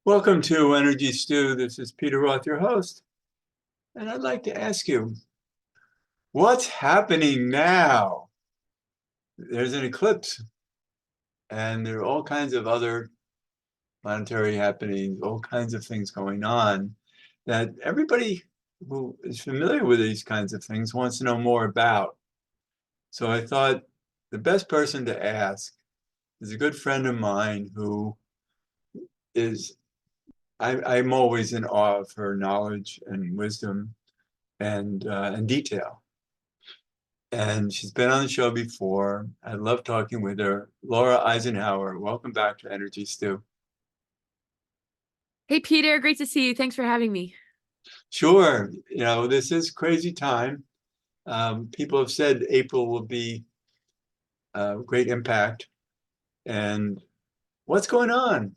Welcome to Energy Stew. This is Peter Roth, your host. And I'd like to ask you, what's happening now? There's an eclipse, and there are all kinds of other planetary happenings, all kinds of things going on that everybody who is familiar with these kinds of things wants to know more about. So I thought the best person to ask is a good friend of mine who is, I'm always in awe of her knowledge and wisdom and detail. And she's been on the show before. I love talking with her. Laura Eisenhower, welcome back to Energy Stew. Hey, Peter, great to see you. Thanks for having me. Sure, this is crazy time. People have said April will be a great impact. And what's going on?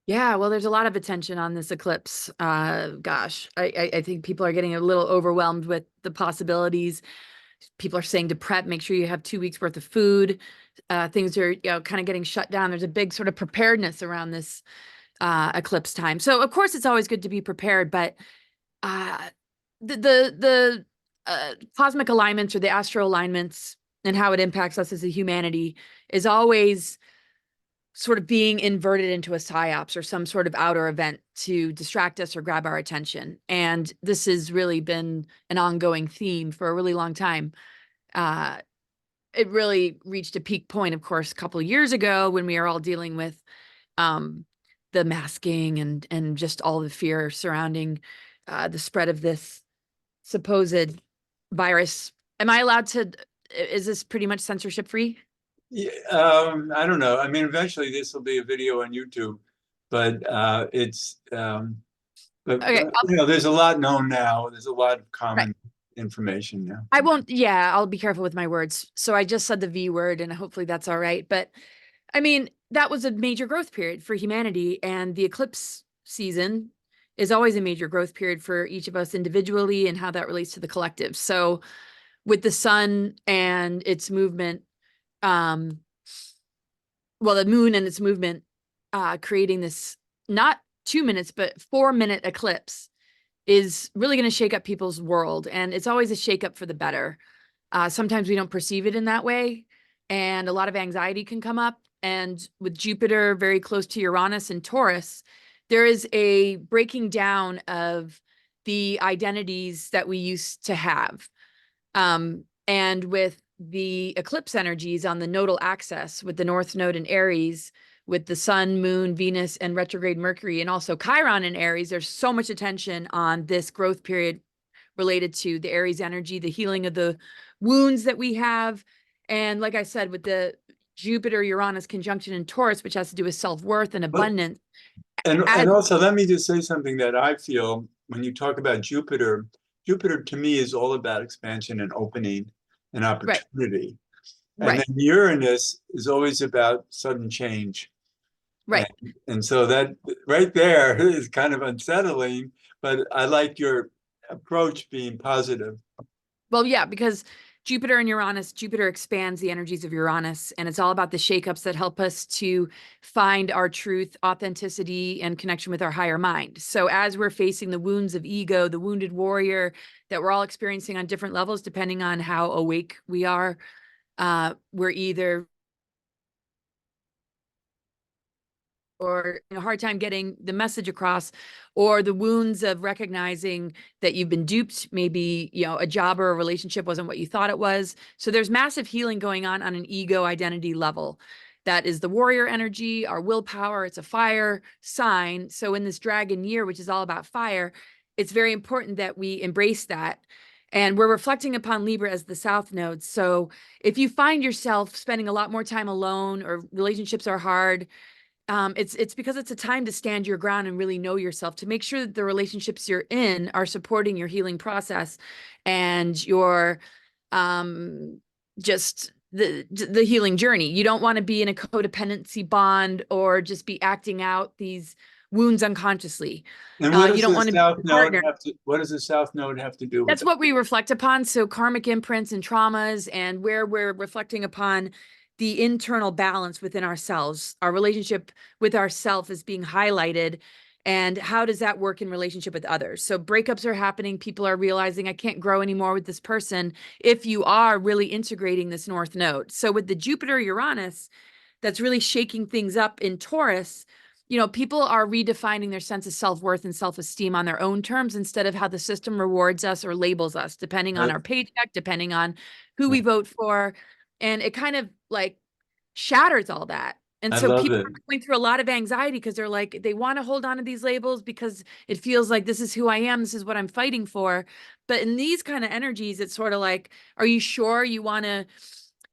Yeah, well, there's a lot of attention on this eclipse. Gosh, I think people are getting a little overwhelmed with the possibilities. People are saying to prep, make sure you have 2 weeks worth of food. Things are, kind of getting shut down. There's a big sort of preparedness around this eclipse time. So, of course, it's always good to be prepared, but the cosmic alignments or the astro alignments and how it impacts us as a humanity is always sort of being inverted into a psyops or some sort of outer event to distract us or grab our attention. And this has really been an ongoing theme for a really long time. It really reached a peak point, of course, a couple of years ago when we are all dealing with the masking and just all the fear surrounding the spread of this supposed virus. Am I allowed to, is this pretty much censorship free? Yeah, I don't know. I mean, eventually this will be a video on YouTube, but Okay, there's a lot known now. There's a lot of right. common information now. I won't, yeah, I'll be careful with my words. So I just said the V word and hopefully that's all right. But I mean, that was a major growth period for humanity, and the eclipse season is always a major growth period for each of us individually and how that relates to the collective. So with the sun and its movement, um, well, the moon and its movement, creating this not 2 minutes, but 4 minute eclipse is really going to shake up people's world. And it's always a shakeup for the better. Sometimes we don't perceive it in that way. And a lot of anxiety can come up. And with Jupiter very close to Uranus and Taurus, there is a breaking down of the identities that we used to have. And with the eclipse energies on the nodal axis, with the North Node in Aries, with the Sun, Moon, Venus, and retrograde Mercury, and also Chiron in Aries, there's so much attention on this growth period related to the Aries energy, the healing of the wounds that we have. And like I said, with the Jupiter-Uranus conjunction in Taurus, which has to do with self-worth and But abundance. and also let me just say something that I feel when you talk about Jupiter. Jupiter to me is all about expansion and opening and opportunity. And Right. then Uranus is always about sudden change. Right. And so that right there is kind of unsettling, but I like your approach being positive. Well, yeah, because Jupiter and Uranus, Jupiter expands the energies of Uranus, and it's all about the shakeups that help us to find our truth, authenticity, and connection with our higher mind. So as we're facing the wounds of ego, the wounded warrior that we're all experiencing on different levels, depending on how awake we are, we're either or a hard time getting the message across, or the wounds of recognizing that you've been duped. Maybe, a job or a relationship wasn't what you thought it was. So there's massive healing going on an ego identity level. That is the warrior energy, our willpower. It's a fire sign. So in this dragon year, which is all about fire, it's very important that we embrace that. And we're reflecting upon Libra as the South Node. So if you find yourself spending a lot more time alone or relationships are hard, it's because it's a time to stand your ground and really know yourself, to make sure that the relationships you're in are supporting your healing process and your just the healing journey. You don't want to be in a codependency bond or just be acting out these wounds unconsciously. And what does You don't the want to be South a Node partner. have to, what does the South Node have to do with That's it? what we reflect upon. So karmic imprints and traumas, and where we're reflecting upon the internal balance within ourselves. Our relationship with ourself is being highlighted. And how does that work in relationship with others? So breakups are happening. People are realizing I can't grow anymore with this person if you are really integrating this North Node. So with the Jupiter Uranus, that's really shaking things up in Taurus, you know, people are redefining their sense of self-worth and self-esteem on their own terms instead of how the system rewards us or labels us, depending on Right. our paycheck, depending on who we Right. vote for. And it kind of like shatters all that. And I so love people it. are going through a lot of anxiety because they're like, they want to hold on to these labels because it feels like this is who I am, this is what I'm fighting for. But in these kind of energies, it's sort of like, are you sure you want to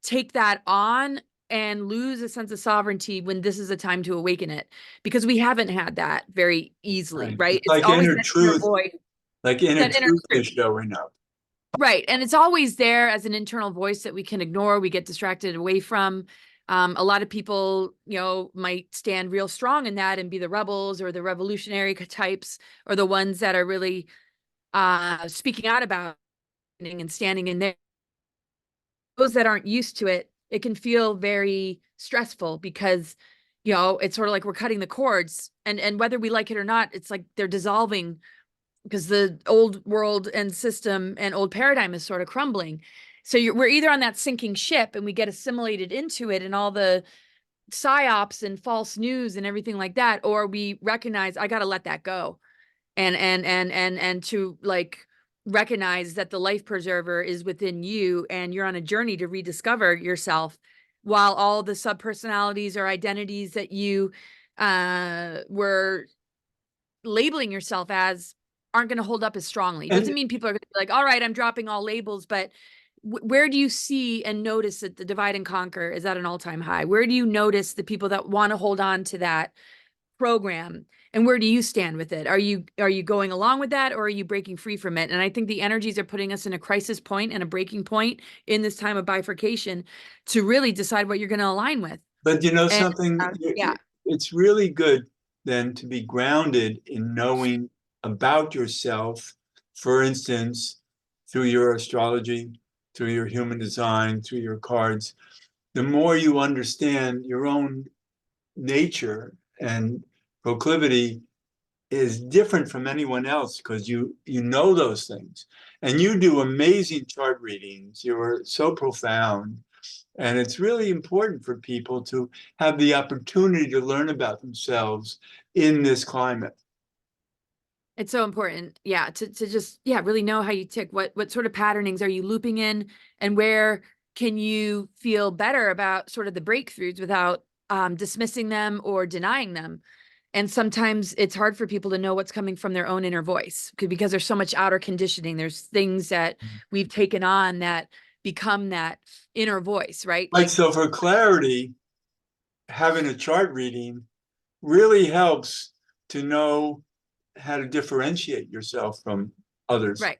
take that on and lose a sense of sovereignty when this is a time to awaken it? Because we haven't had that very easily, Right. right? It's It's like always inner that inner truth, voice, like inner that inner truth truth. is showing up. Right. And it's always there as an internal voice that we can ignore, we get distracted away from. A lot of people, you know, might stand real strong in that and be the rebels or the revolutionary types or the ones that are really speaking out about it and standing in there. Those that aren't used to it, it can feel very stressful because, you know, it's sort of like we're cutting the cords, and whether we like it or not, it's like they're dissolving because the old world and system and old paradigm is sort of crumbling. So we're either on that sinking ship and we get assimilated into it and all the psyops and false news and everything like that, or we recognize I got to let that go and to like recognize that the life preserver is within you and you're on a journey to rediscover yourself, while all the subpersonalities or identities that you were labeling yourself as aren't going to hold up as strongly. Doesn't And mean people are going to be like, all right, I'm dropping all labels, but where do you see and notice that the divide and conquer is at an all-time high? Where do you notice the people that want to hold on to that program, and where do you stand with it? Are you going along with that, or are you breaking free from it? And I think the energies are putting us in a crisis point and a breaking point in this time of bifurcation to really decide what you're going to align with. but you know And something, yeah, it's really good then to be grounded in knowing about yourself, for instance, through your astrology, through your human design, through your cards. The more you understand your own nature and proclivity is different from anyone else because you know those things and you do amazing chart readings. You're so profound. And it's really important for people to have the opportunity to learn about themselves in this climate. it's so important. Yeah, to just really know how you tick. What sort of patternings are you looping in, and where can you feel better about sort of the breakthroughs without dismissing them or denying them? And sometimes it's hard for people to know what's coming from their own inner voice because there's so much outer conditioning. There's things that we've taken on that become that inner voice, right? Like, Like, so for clarity, having a chart reading really helps to know how to differentiate yourself from others. right.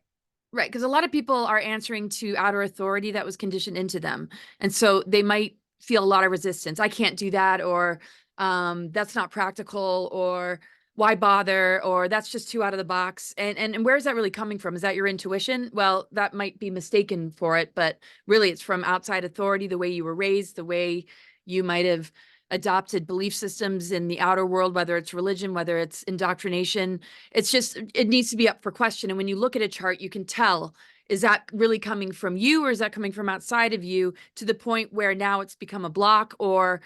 Right. Because a lot of people are answering to outer authority that was conditioned into them. And so they might feel a lot of resistance. I can't do that, or that's not practical, or why bother, or that's just too out of the box. And where is that really coming from? Is that your intuition? Well, that might be mistaken for it, but really it's from outside authority, the way you were raised, the way you might have adopted belief systems in the outer world, whether it's religion, whether it's indoctrination. It's just, it needs to be up for question. And when you look at a chart, you can tell, is that really coming from you, or is that coming from outside of you, to the point where now it's become a block or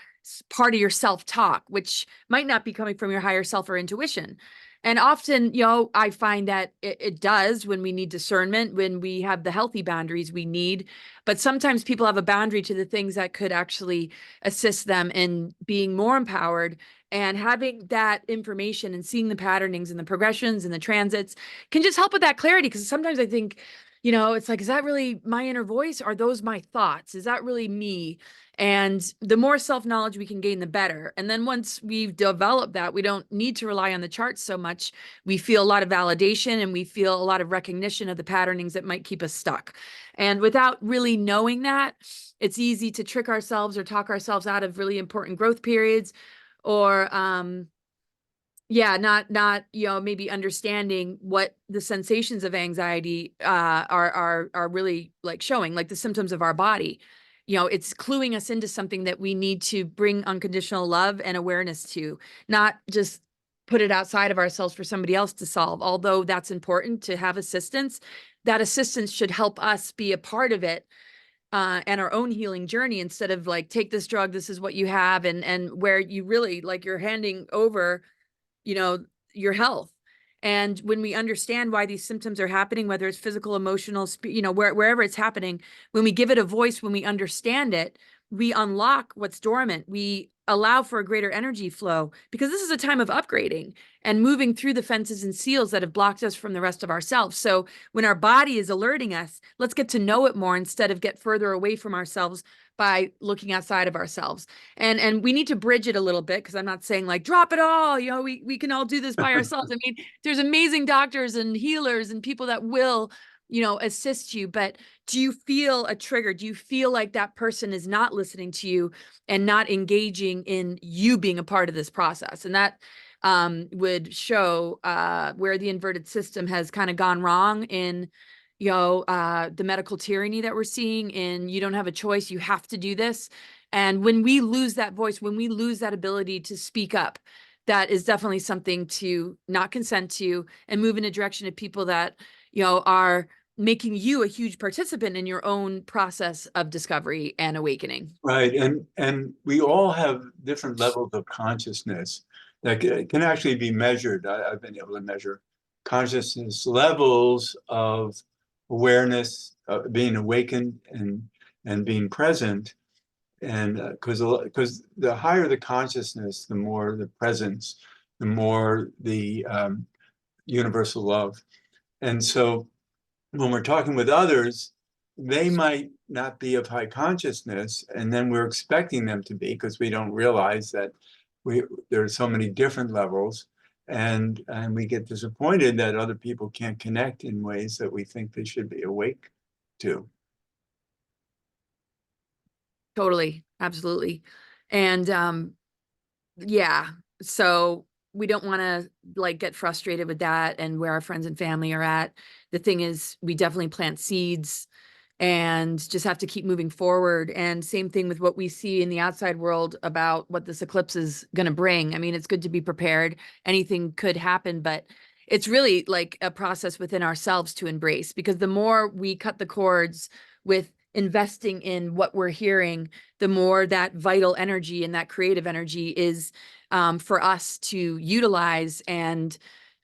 part of your self-talk, which might not be coming from your higher self or intuition. And often, you know, I find that it does when we need discernment, when we have the healthy boundaries we need. But sometimes people have a boundary to the things that could actually assist them in being more empowered. And having that information and seeing the patternings and the progressions and the transits can just help with that clarity. Because sometimes I think, you know, it's like, is that really my inner voice? Are those my thoughts? Is that really me? And the more self-knowledge we can gain, the better. And then once we've developed that, we don't need to rely on the charts so much. We feel a lot of validation and we feel a lot of recognition of the patternings that might keep us stuck. And without really knowing that, it's easy to trick ourselves or talk ourselves out of really important growth periods, or not you know, maybe understanding what the sensations of anxiety are really like showing, like the symptoms of our body. it's cluing us into something that we need to bring unconditional love and awareness to, not just put it outside of ourselves for somebody else to solve. Although that's important to have assistance, that assistance should help us be a part of it, and our own healing journey, instead of like, take this drug, this is what you have, and where you really, like, you're handing over, your health. And when we understand why these symptoms are happening, whether it's physical, emotional, wherever it's happening, when we give it a voice, when we understand it, we unlock what's dormant. We allow for a greater energy flow, because this is a time of upgrading and moving through the fences and seals that have blocked us from the rest of ourselves. So when our body is alerting us, let's get to know it more instead of get further away from ourselves by looking outside of ourselves. And we need to bridge it a little bit, because I'm not saying like drop it all, we can all do this by ourselves. I mean, there's amazing doctors and healers and people that will, assist you. But do you feel a trigger? Do you feel like that person is not listening to you and not engaging in you being a part of this process? And that would show where the inverted system has kind of gone wrong in, the medical tyranny that we're seeing in, you don't have a choice, you have to do this. And when we lose that voice, when we lose that ability to speak up, that is definitely something to not consent to, and move in a direction of people that, are making you a huge participant in your own process of discovery and awakening. Right. And we all have different levels of consciousness that can actually be measured. I've been able to measure consciousness levels of awareness, being awakened and being present. And because the higher the consciousness, the more the presence, the more the universal love. And so when we're talking with others, they might not be of high consciousness, and then we're expecting them to be, because we don't realize that there are so many different levels, and we get disappointed that other people can't connect in ways that we think they should be awake to. Totally. Absolutely. And yeah, so we don't want to like get frustrated with that and where our friends and family are at. The thing is, we definitely plant seeds and just have to keep moving forward. And same thing with what we see in the outside world about what this eclipse is going to bring. I mean, it's good to be prepared. Anything could happen, but it's really like a process within ourselves to embrace, because the more we cut the cords with investing in what we're hearing, the more that vital energy and that creative energy is for us to utilize and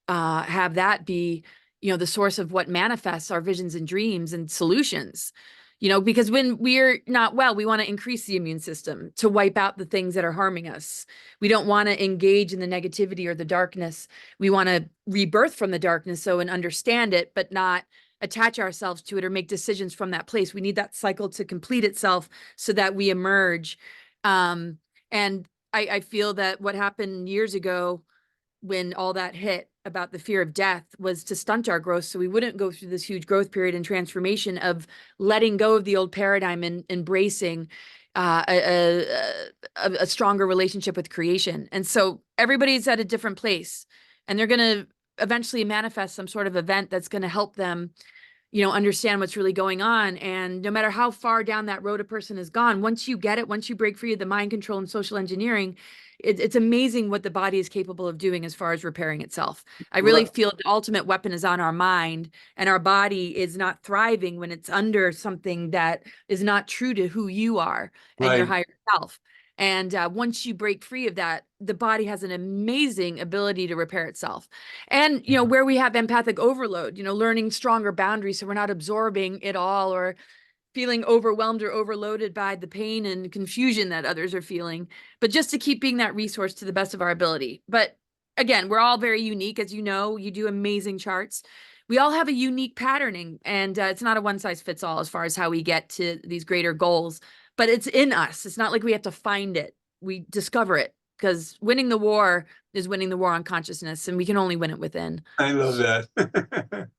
have that be, the source of what manifests our visions and dreams and solutions. Because when we're not well, we want to increase the immune system to wipe out the things that are harming us. We don't want to engage in the negativity or the darkness. We want to rebirth from the darkness, and understand it, but not attach ourselves to it or make decisions from that place. We need that cycle to complete itself so that we emerge. And I feel that what happened years ago when all that hit about the fear of death was to stunt our growth, so we wouldn't go through this huge growth period and transformation of letting go of the old paradigm and embracing a stronger relationship with creation. And so everybody's at a different place, and they're going to eventually manifest some sort of event that's going to help them understand what's really going on. And no matter how far down that road a person has gone, once you get it, once you break free of the mind control and social engineering, it's amazing what the body is capable of doing as far as repairing itself. I really feel the ultimate weapon is on our mind, and our body is not thriving when it's under something that is not true to who you are and your higher self. And once you break free of that, the body has an amazing ability to repair itself. And, where we have empathic overload, learning stronger boundaries so we're not absorbing it all or feeling overwhelmed or overloaded by the pain and confusion that others are feeling, but just to keep being that resource to the best of our ability. But again, we're all very unique. As you know, you do amazing charts. We all have a unique patterning, and it's not a one size fits all as far as how we get to these greater goals, but it's in us. It's not like we have to find it. We discover it, because winning the war is winning the war on consciousness, and we can only win it within. I love that.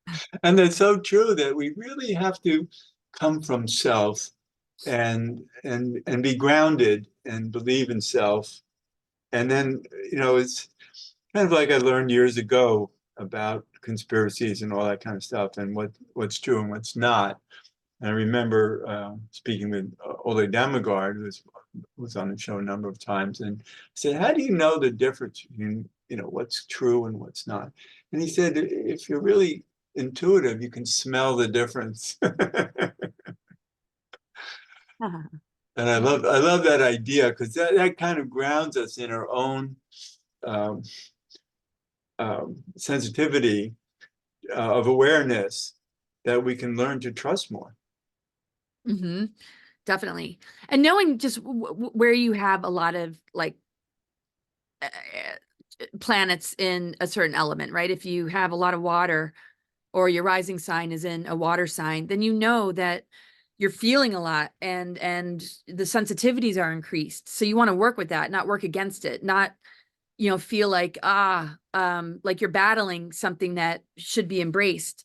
And that's so true, that we really have to come from self and be grounded and believe in self. And then, it's kind of like I learned years ago about conspiracies and all that kind of stuff, and what's true and what's not. And I remember speaking with Ole Damagard, who was on the show a number of times, and I said, how do you know the difference between, what's true and what's not? And he said, if you're really intuitive, you can smell the difference. And I love that idea, because that kind of grounds us in our own um, sensitivity of awareness, that we can learn to trust more. Mm-hmm. Definitely. And knowing just where you have a lot of like planets in a certain element, right? If you have a lot of water, or your rising sign is in a water sign, then you know that you're feeling a lot, and the sensitivities are increased. So you want to work with that, not work against it, not, feel like, like you're battling something that should be embraced.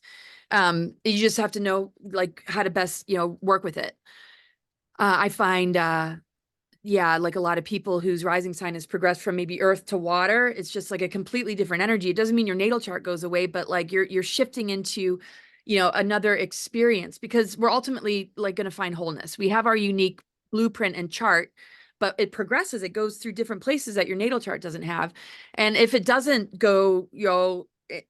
You just have to know like how to best, work with it. I find, yeah, like a lot of people whose rising sign has progressed from maybe earth to water, it's just like a completely different energy. It doesn't mean your natal chart goes away, but like you're shifting into, another experience, because we're ultimately like going to find wholeness. We have our unique blueprint and chart, but it progresses. It goes through different places that your natal chart doesn't have. And if it doesn't go,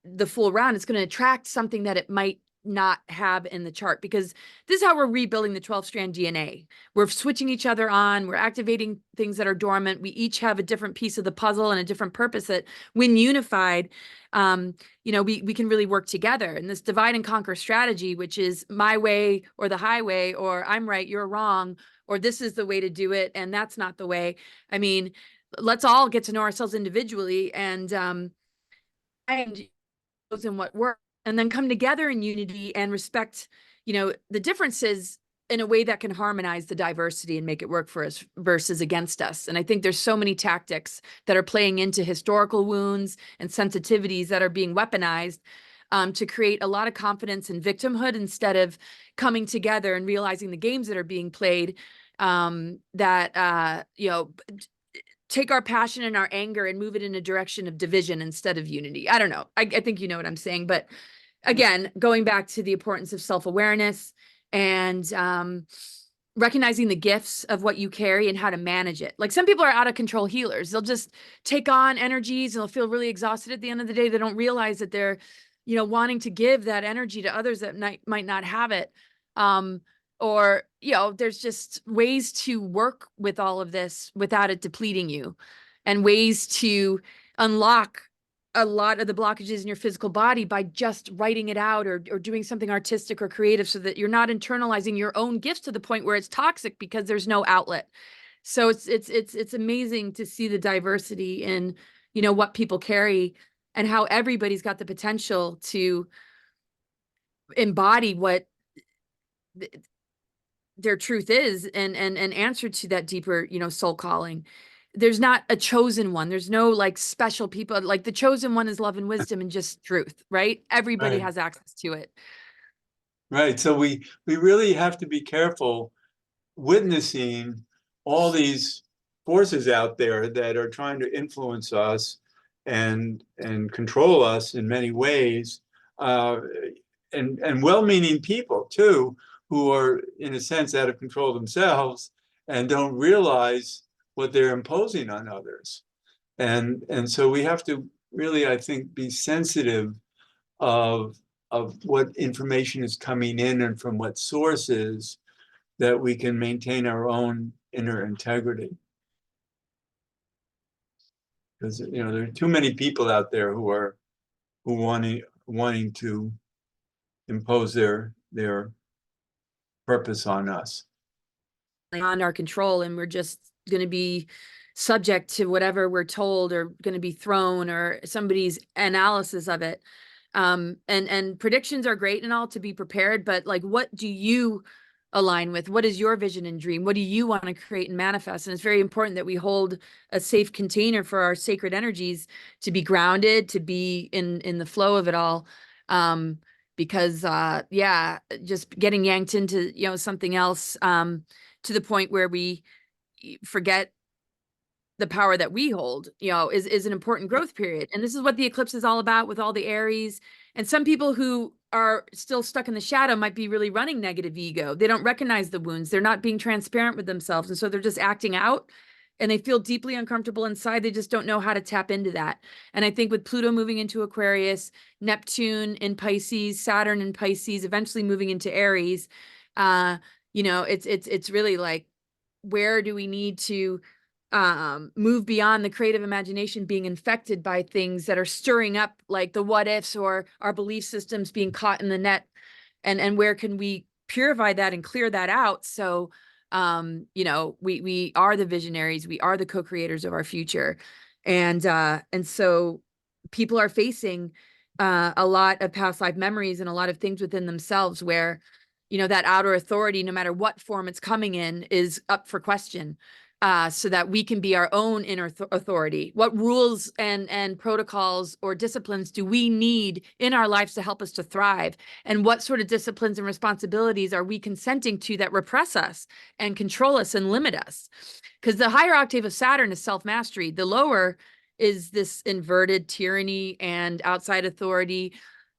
the full round, it's going to attract something that it might not have in the chart, because this is how we're rebuilding the 12-strand DNA. We're switching each other on. We're activating things that are dormant. We each have a different piece of the puzzle and a different purpose that, when unified, we can really work together. And this divide and conquer strategy, which is my way or the highway, or I'm right, you're wrong, or this is the way to do it, and that's not the way. I mean, let's all get to know ourselves individually and what works, and then come together in unity and respect, the differences in a way that can harmonize the diversity and make it work for us versus against us. And I think there's so many tactics that are playing into historical wounds and sensitivities that are being weaponized to create a lot of confidence and victimhood, instead of coming together and realizing the games that are being played, take our passion and our anger and move it in a direction of division instead of unity. I don't know. I think you know what I'm saying. But again, going back to the importance of self-awareness and recognizing the gifts of what you carry and how to manage it. Like, some people are out of control healers. They'll just take on energies and they'll feel really exhausted at the end of the day. They don't realize that they're, wanting to give that energy to others that might not have it. Or, there's just ways to work with all of this without it depleting you, and ways to unlock a lot of the blockages in your physical body by just writing it out, or doing something artistic or creative, so that you're not internalizing your own gifts to the point where it's toxic because there's no outlet. So it's amazing to see the diversity in, what people carry, and how everybody's got the potential to embody what their truth is, and answer to that deeper, soul calling. There's not a chosen one. There's no like special people. Like, the chosen one is love and wisdom and just truth, right? Everybody Right. has access to it. Right. So we really have to be careful witnessing all these forces out there that are trying to influence us and control us in many ways, and well-meaning people too, who are in a sense out of control themselves and don't realize what they're imposing on others. And so we have to really, I think, be sensitive of what information is coming in and from what sources, that we can maintain our own inner integrity. Because there are too many people out there who wanting to impose their purpose on us. Beyond our control, and we're just going to be subject to whatever we're told, or going to be thrown, or somebody's analysis of it. And predictions are great and all, to be prepared, but like, what do you align with? What is your vision and dream? What do you want to create and manifest? And it's very important that we hold a safe container for our sacred energies to be grounded, to be in the flow of it all. Because yeah, just getting yanked into, something else, to the point where we forget the power that we hold, is an important growth period. And this is what the eclipse is all about with all the Aries. And some people who are still stuck in the shadow might be really running negative ego. They don't recognize the wounds. They're not being transparent with themselves. And so they're just acting out and they feel deeply uncomfortable inside. They just don't know how to tap into that. And I think with Pluto moving into Aquarius, Neptune in Pisces, Saturn in Pisces, eventually moving into Aries, it's really like, where do we need to move beyond the creative imagination being infected by things that are stirring up, like the what ifs or our belief systems being caught in the net, and where can we purify that and clear that out? So we are the visionaries, we are the co-creators of our future. And so people are facing a lot of past life memories and a lot of things within themselves where that outer authority, no matter what form it's coming in, is up for question, so that we can be our own inner authority. What rules and protocols or disciplines do we need in our lives to help us to thrive? And what sort of disciplines and responsibilities are we consenting to that repress us and control us and limit us? Because the higher octave of Saturn is self-mastery. The lower is this inverted tyranny and outside authority.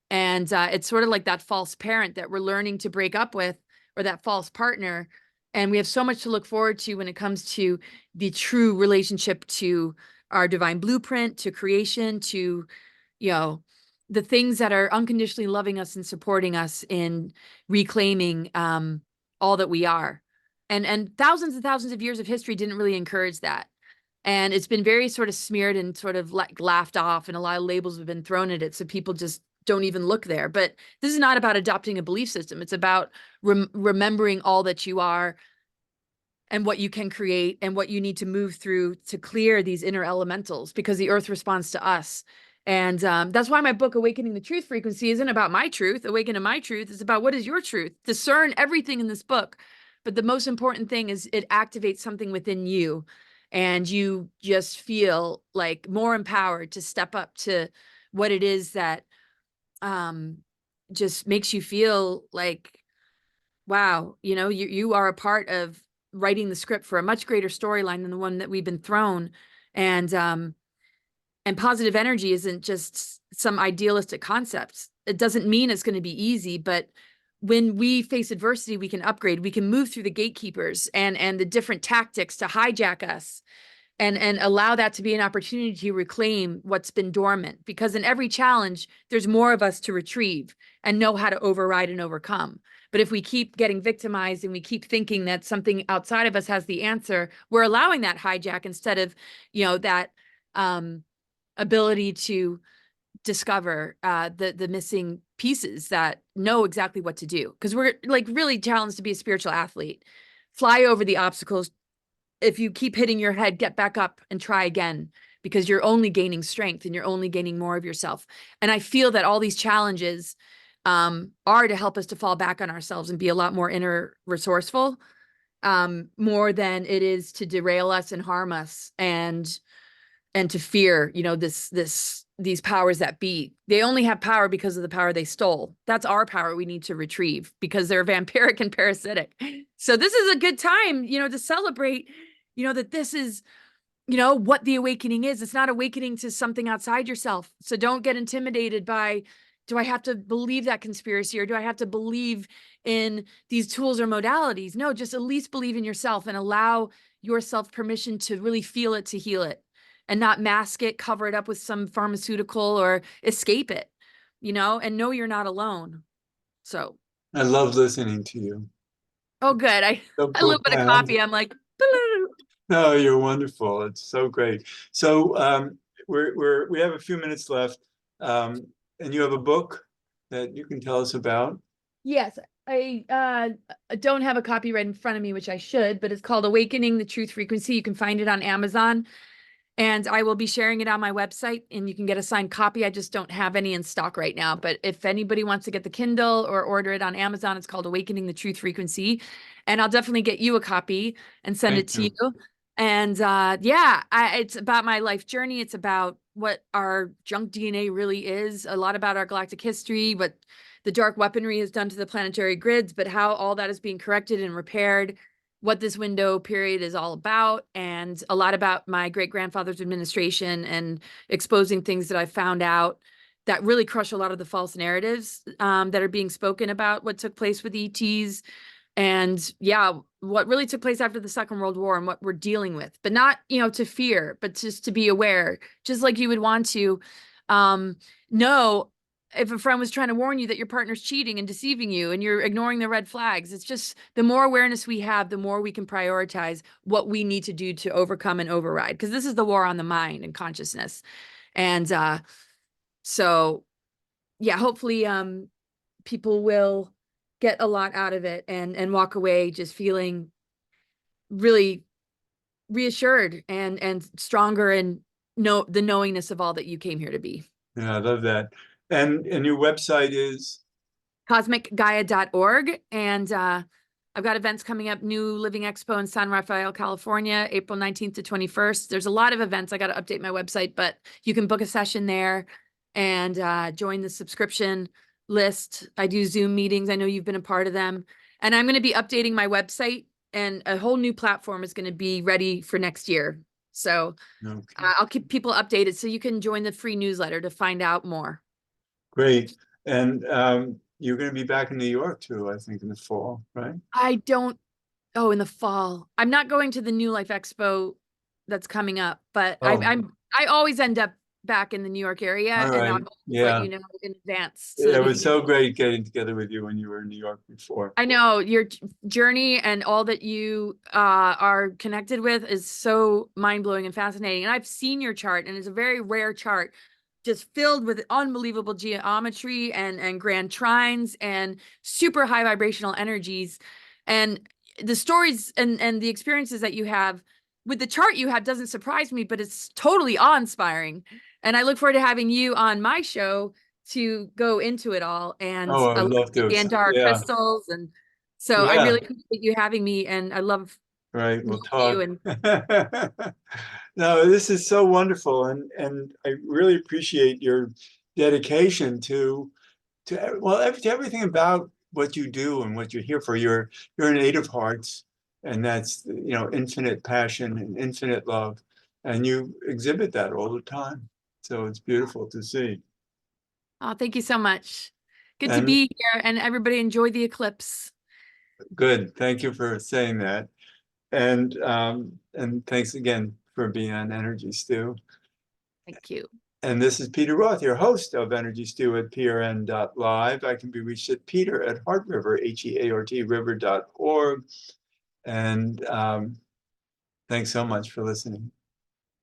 And it's sort of like that false parent that we're learning to break up with, or that false partner. And we have so much to look forward to when it comes to the true relationship to our divine blueprint, to creation, to, the things that are unconditionally loving us and supporting us in reclaiming all that we are. And thousands of years of history didn't really encourage that. And it's been very sort of smeared and sort of like laughed off, and a lot of labels have been thrown at it. So people just don't even look there. But this is not about adopting a belief system. It's about remembering all that you are and what you can create and what you need to move through to clear these inner elementals, because the earth responds to us. And that's why my book, Awakening the Truth Frequency, isn't about my truth. Awaken to My Truth is about, what is your truth? Discern everything in this book. But the most important thing is it activates something within you, and you just feel like more empowered to step up to what it is that just makes you feel like, wow, you are a part of writing the script for a much greater storyline than the one that we've been thrown. And positive energy isn't just some idealistic concept. It doesn't mean it's going to be easy, but when we face adversity, we can upgrade, we can move through the gatekeepers and the different tactics to hijack us, and allow that to be an opportunity to reclaim what's been dormant. Because in every challenge, there's more of us to retrieve and know how to override and overcome. But if we keep getting victimized and we keep thinking that something outside of us has the answer, we're allowing that hijack instead of, that ability to discover the missing pieces that know exactly what to do. Because we're like really challenged to be a spiritual athlete. Fly over the obstacles. If you keep hitting your head, get back up and try again, because you're only gaining strength and you're only gaining more of yourself. And I feel that all these challenges are to help us to fall back on ourselves and be a lot more inner resourceful, more than it is to derail us and harm us and to fear, these powers that be. They only have power because of the power they stole. That's our power we need to retrieve, because they're vampiric and parasitic. So this is a good time, to celebrate, that this is, what the awakening is. It's not awakening to something outside yourself. So don't get intimidated by, do I have to believe that conspiracy, or do I have to believe in these tools or modalities? No, just at least believe in yourself and allow yourself permission to really feel it, to heal it, and not mask it, cover it up with some pharmaceutical, or escape it, and know you're not alone. So. I love listening to you. Oh, good. I So a little bit of profound. coffee. I'm like, No, you're wonderful. It's so great. So we have a few minutes left, and you have a book that you can tell us about. yes, I don't have a copy right in front of me, which I should, but it's called Awakening the Truth Frequency. You can find it on Amazon. And I will be sharing it on my website, and you can get a signed copy. I just don't have any in stock right now. But if anybody wants to get the Kindle or order it on Amazon, it's called Awakening the Truth Frequency. And I'll definitely get you a copy and send it to you. And it's about my life journey. It's about what our junk DNA really is, a lot about our galactic history, what the dark weaponry has done to the planetary grids, but how all that is being corrected and repaired. what this window period is all about, and a lot about my great-grandfather's administration and exposing things that I found out that really crush a lot of the false narratives that are being spoken about what took place with ETs. And yeah, what really took place after the Second World War and what we're dealing with, but not, to fear, but just to be aware, just like you would want to know if a friend was trying to warn you that your partner's cheating and deceiving you and you're ignoring the red flags. It's just the more awareness we have, the more we can prioritize what we need to do to overcome and override, because this is the war on the mind and consciousness. And so yeah, hopefully people will get a lot out of it and walk away just feeling really reassured and stronger and know the knowingness of all that you came here to be. Yeah, I love that. And your website is? CosmicGaia.org. And I've got events coming up, New Living Expo in San Rafael, California, April 19th to 21st. There's a lot of events. I got to update my website, but you can book a session there and join the subscription list. I do Zoom meetings. I know you've been a part of them. And I'm going to be updating my website, and a whole new platform is going to be ready for next year. So Okay. I'll keep people updated so you can join the free newsletter to find out more. Great. And you're going to be back in New York too, I think, in the fall, right? Oh, in the fall. I'm not going to the New Life Expo that's coming up, but Oh. I always end up back in the New York area, All and right. I'll Yeah. let you know in advance. So It was so great getting together with you when you were in New York before. I know your journey and all that you are connected with is so mind-blowing and fascinating. And I've seen your chart, and it's a very rare chart, just filled with unbelievable geometry and grand trines and super high vibrational energies. And the stories and the experiences that you have with the chart you have doesn't surprise me, but it's totally awe-inspiring. And I look forward to having you on my show to go into it all. And Oh, I I would love love to. the Andara Yeah. crystals. And so I Yeah. really appreciate you having me, and I love Right. We'll you. talk. And No, this is so wonderful. And I really appreciate your dedication to everything about what you do and what you're here for. You're an eight of hearts, and that's, infinite passion and infinite love. And you exhibit that all the time. So it's beautiful to see. oh, thank you so much. Good to And be here, and everybody enjoy the eclipse. good. Thank you for saying that. And thanks again for being on Energy Stew. Thank you. And this is Peter Roth, your host of Energy Stew at prn.live. I can be reached at peter@heartriver, HEART river.org. And thanks so much for listening.